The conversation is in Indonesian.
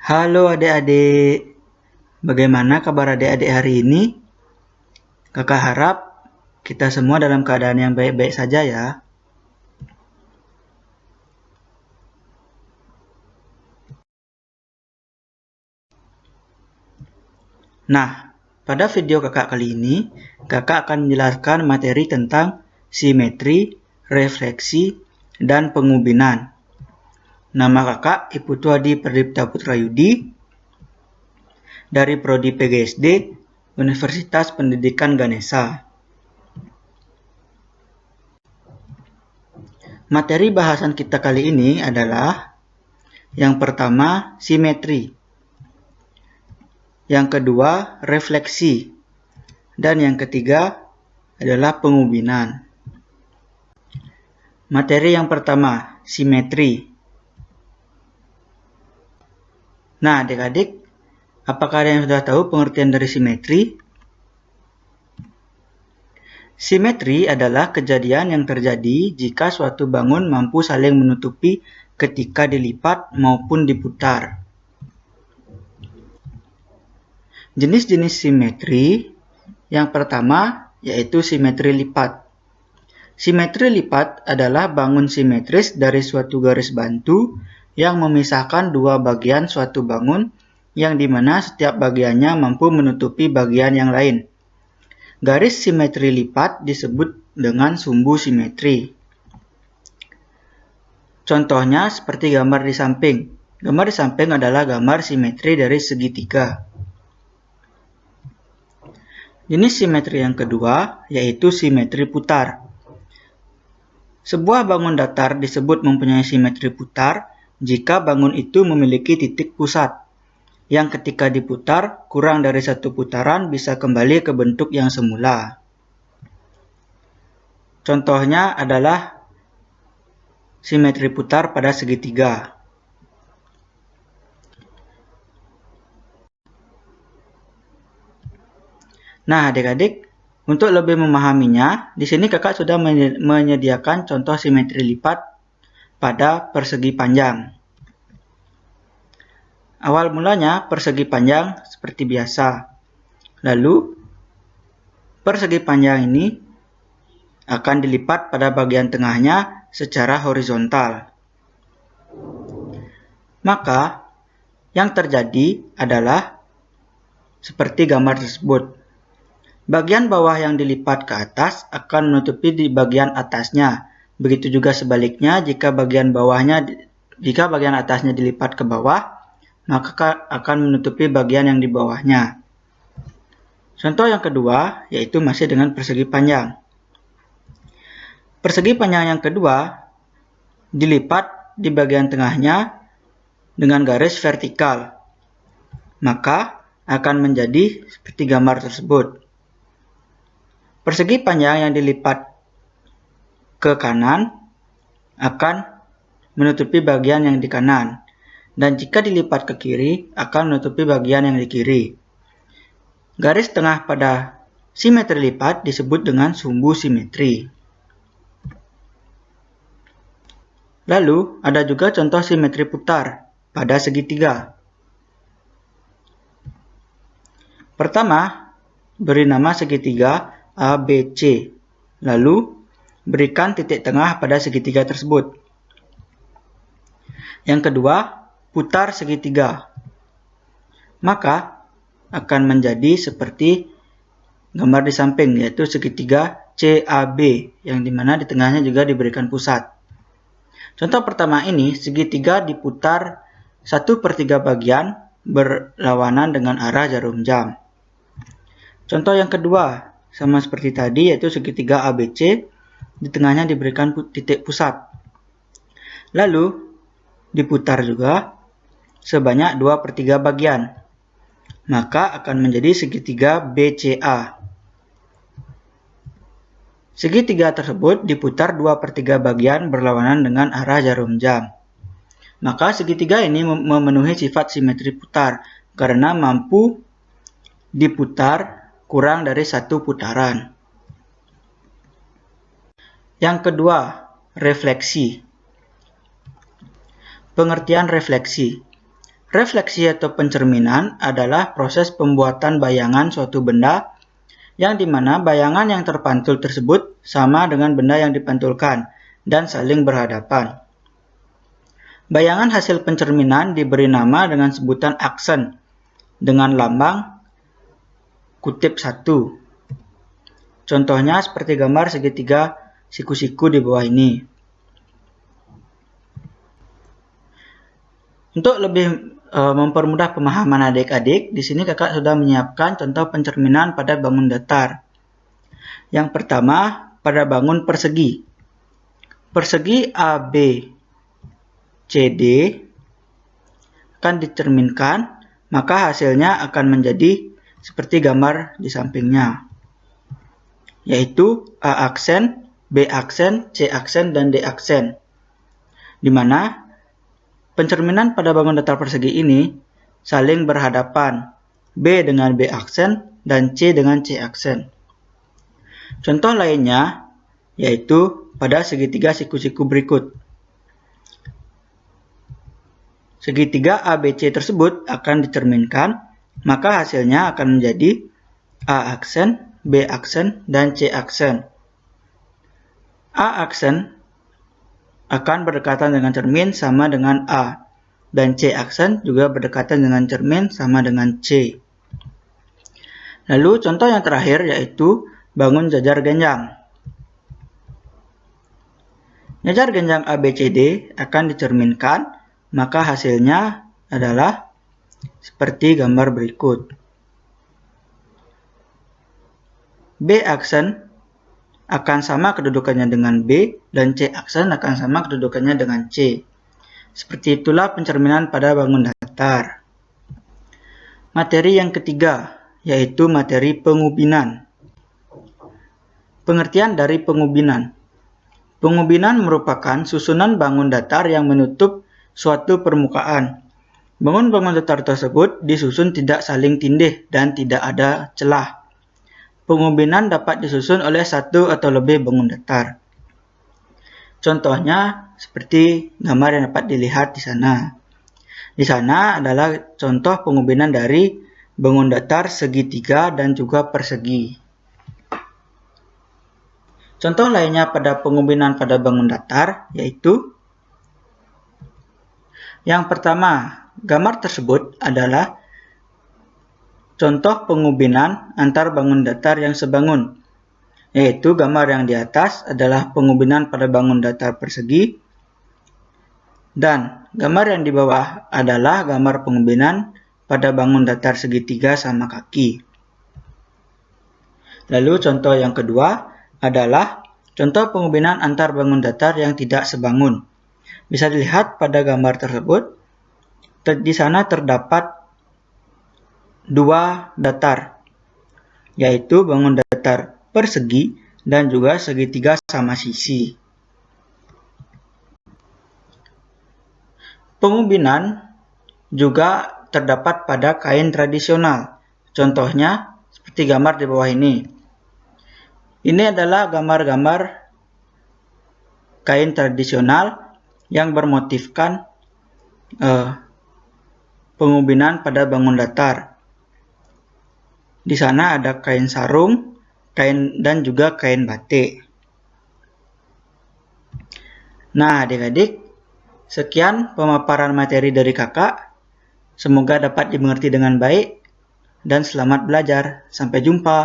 Halo adik-adik, bagaimana kabar adik-adik hari ini? Kakak harap kita semua dalam keadaan yang baik-baik saja ya. Nah, pada video kakak kali ini, kakak akan menjelaskan materi tentang simetri, refleksi, dan pengubinan. Nama kakak Iputu Adi Perdipta Putrayudi dari Prodi PGSD Universitas Pendidikan Ganesha. Materi bahasan kita kali ini adalah yang pertama, simetri. Yang kedua, refleksi. Dan yang ketiga adalah pengubinan. Materi yang pertama, simetri. Nah, adik-adik, apakah ada yang sudah tahu pengertian dari simetri? Simetri adalah kejadian yang terjadi jika suatu bangun mampu saling menutupi ketika dilipat maupun diputar. Jenis-jenis simetri yang pertama yaitu simetri lipat. Simetri lipat adalah bangun simetris dari suatu garis bantu yang memisahkan dua bagian suatu bangun yang dimana setiap bagiannya mampu menutupi bagian yang lain. Garis simetri lipat disebut dengan sumbu simetri. Contohnya seperti gambar di samping. Gambar di samping adalah gambar simetri dari segitiga. Jenis simetri yang kedua yaitu simetri putar. Sebuah bangun datar disebut mempunyai simetri putar jika bangun itu memiliki titik pusat, yang ketika diputar kurang dari satu putaran bisa kembali ke bentuk yang semula. Contohnya adalah simetri putar pada segitiga. Nah, adik-adik, untuk lebih memahaminya, di sini kakak sudah menyediakan contoh simetri lipat pada persegi panjang. Awal mulanya persegi panjang seperti biasa. Lalu, persegi panjang ini akan dilipat pada bagian tengahnya secara horizontal. Maka, yang terjadi adalah seperti gambar tersebut. Bagian bawah yang dilipat ke atas akan menutupi di bagian atasnya. Begitu juga sebaliknya jika bagian atasnya dilipat ke bawah, maka akan menutupi bagian yang di bawahnya. Contoh yang kedua yaitu masih dengan persegi panjang. Persegi panjang yang kedua dilipat di bagian tengahnya dengan garis vertikal. Maka akan menjadi seperti gambar tersebut. Persegi panjang yang dilipat ke kanan akan menutupi bagian yang di kanan. Dan jika dilipat ke kiri akan menutupi bagian yang di kiri. Garis tengah pada simetri lipat disebut dengan sumbu simetri. Lalu ada juga contoh simetri putar pada segitiga. Pertama, beri nama segitiga ABC. Lalu, berikan titik tengah pada segitiga tersebut. Yang kedua, putar segitiga. Maka, akan menjadi seperti gambar di samping, yaitu segitiga CAB, yang dimana di tengahnya juga diberikan pusat. Contoh pertama ini, segitiga diputar 1/3 bagian berlawanan dengan arah jarum jam. Contoh yang kedua, sama seperti tadi, yaitu segitiga ABC, di tengahnya diberikan titik pusat. Lalu, diputar juga sebanyak 2/3 bagian. Maka akan menjadi segitiga BCA. Segitiga tersebut diputar 2/3 bagian berlawanan dengan arah jarum jam. Maka segitiga ini memenuhi sifat simetri putar karena mampu diputar kurang dari satu putaran. Yang kedua, refleksi. Pengertian refleksi. Refleksi atau pencerminan adalah proses pembuatan bayangan suatu benda yang dimana bayangan yang terpantul tersebut sama dengan benda yang dipantulkan dan saling berhadapan. Bayangan hasil pencerminan diberi nama dengan sebutan aksen dengan lambang kutip 1. Contohnya seperti gambar segitiga siku-siku di bawah ini. Untuk lebih mempermudah pemahaman adik-adik, di sini kakak sudah menyiapkan contoh pencerminan pada bangun datar. Yang pertama, pada bangun persegi. Persegi ABCD akan dicerminkan, maka hasilnya akan menjadi seperti gambar di sampingnya, yaitu A aksen, B aksen, C aksen, dan D aksen. Di mana pencerminan pada bangun datar persegi ini saling berhadapan, B dengan B aksen dan C dengan C aksen. Contoh lainnya yaitu pada segitiga siku-siku berikut. Segitiga ABC tersebut akan dicerminkan, maka hasilnya akan menjadi A aksen, B aksen, dan C aksen. A aksen akan berdekatan dengan cermin sama dengan A, dan C aksen juga berdekatan dengan cermin sama dengan C. Lalu contoh yang terakhir yaitu bangun jajar genjang. Jajar genjang ABCD akan dicerminkan, maka hasilnya adalah seperti gambar berikut. B aksen akan sama kedudukannya dengan B, dan C aksen akan sama kedudukannya dengan C. Seperti itulah pencerminan pada bangun datar. Materi yang ketiga, yaitu materi pengubinan. Pengertian dari pengubinan. Pengubinan merupakan susunan bangun datar yang menutup suatu permukaan. Bangun-bangun datar tersebut disusun tidak saling tindih dan tidak ada celah. Pengubinan dapat disusun oleh satu atau lebih bangun datar. Contohnya seperti gambar yang dapat dilihat di sana. Di sana adalah contoh pengubinan dari bangun datar segitiga dan juga persegi. Contoh lainnya pada pengubinan pada bangun datar yaitu yang pertama, gambar tersebut adalah contoh pengubinan antar bangun datar yang sebangun, yaitu gambar yang di atas adalah pengubinan pada bangun datar persegi, dan gambar yang di bawah adalah gambar pengubinan pada bangun datar segitiga sama kaki. Lalu contoh yang kedua adalah contoh pengubinan antar bangun datar yang tidak sebangun. Bisa dilihat pada gambar tersebut, di sana terdapat dua datar, yaitu bangun datar persegi dan juga segitiga sama sisi. Pengubinan juga terdapat pada kain tradisional. Contohnya seperti gambar di bawah ini. Ini adalah gambar-gambar kain tradisional yang bermotifkan pengubinan pada bangun datar. Di sana ada kain sarung, kain dan juga kain batik. Nah, adik-adik, sekian pemaparan materi dari kakak. Semoga dapat dimengerti dengan baik dan selamat belajar. Sampai jumpa.